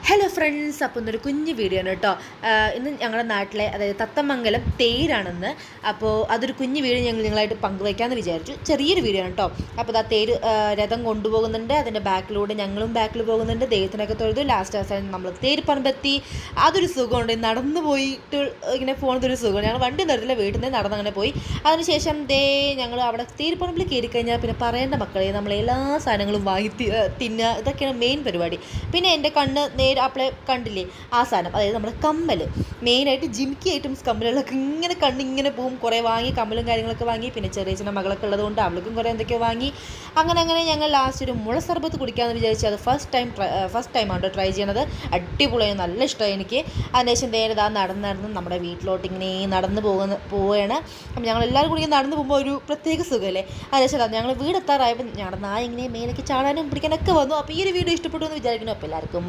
Hello friends, അപ്പോൾ ഇന്നൊരു കുഞ്ഞു വീഡിയോ ആണ് കേട്ടോ. ഇന്ന് ഞങ്ങളുടെ നാട്ടിലെ അതായത് തത്തമംഗലം തേരാണെന്ന്. അപ്പോൾ അതൊരു കുഞ്ഞു വീഡിയോ ഞങ്ങൾ നിങ്ങളായിട്ട് പങ്കുവയ്ക്കാമെന്ന് വിചാരിച്ചു. ചെറിയൊരു വീഡിയോ ആണ് കേട്ടോ. അപ്പോൾ ആ തേര് രഥം കൊണ്ടുപോകുന്നുണ്ട്, അതിൻ്റെ ബാക്കിലൂടെ ഞങ്ങളും ബാക്കിൽ പോകുന്നുണ്ട്. ദൈവത്തിനൊക്കെ തൊഴുതു ലാസ്റ്റ് അവസാനം നമ്മൾ തേര് പറമ്പെത്തി. അതൊരു സുഖമുണ്ട്, നടന്നു പോയിട്ട് ഇങ്ങനെ പോകുന്നതൊരു സുഖമാണ്. ഞങ്ങൾ വണ്ടി നിർത്തില്ല, വീട്ടിൽ നിന്ന് നടന്നങ്ങനെ പോയി. അതിനുശേഷം ഞങ്ങൾ അവിടെ തേര് പറമ്പിൽ കയറി കഴിഞ്ഞാൽ പിന്നെ പറയേണ്ട മക്കളെ, നമ്മൾ എല്ലാ സാധനങ്ങളും വാങ്ങി തിന്നുക, ഇതൊക്കെയാണ് മെയിൻ പരിപാടി. പിന്നെ എൻ്റെ കണ്ണ് നേരെ അപ്പോളെ കണ്ടില്ലേ ആ സാധനം, അതായത് നമ്മുടെ കമ്മൽ, മെയിനായിട്ട് ജിമിക്കി ഐറ്റംസ് കമ്മലുകളൊക്കെ ഇങ്ങനെ കണ്ണിങ്ങനെ പോവും. കുറേ വാങ്ങി, കമ്മലും കാര്യങ്ങളൊക്കെ വാങ്ങി. പിന്നെ ചെറിയ ചെറിയ മകളൊക്കെ ഉള്ളതുകൊണ്ട് അവൾക്കും കുറേ എന്തൊക്കെയോ വാങ്ങി. അങ്ങനെ ഞങ്ങൾ ലാസ്റ്റ് ഒരു മുള സർബത്ത് കുടിക്കാമെന്ന് വിചാരിച്ചു. അത് ഫസ്റ്റ് ടൈമാണ് ട്രൈ ചെയ്യണത്. അടിപൊളിയായി, നല്ല ഇഷ്ടമായി എനിക്ക്. അതിനുശേഷം നേരെ നടന്ന് നമ്മുടെ വീട്ടിലോട്ട് ഇങ്ങനെ പോവുകയാണ്. അപ്പം ഞങ്ങൾ എല്ലാവരും കൂടി നടന്നു പോകുമ്പോൾ ഒരു പ്രത്യേക സുഖമല്ലേ. അതിനുശേഷം ഞങ്ങൾ വീടെത്താറായപ്പോൾ ഞങ്ങളുടെ നായ ഇങ്ങനെ മേലേക്ക് ചാടാനും പിടിക്കാനൊക്കെ വന്നു. അപ്പോൾ ഈ ഒരു വീഡിയോ ഇഷ്ടപ്പെട്ടു എന്ന് വിചാരിക്കുന്നു. അപ്പോൾ എല്ലാവർക്കും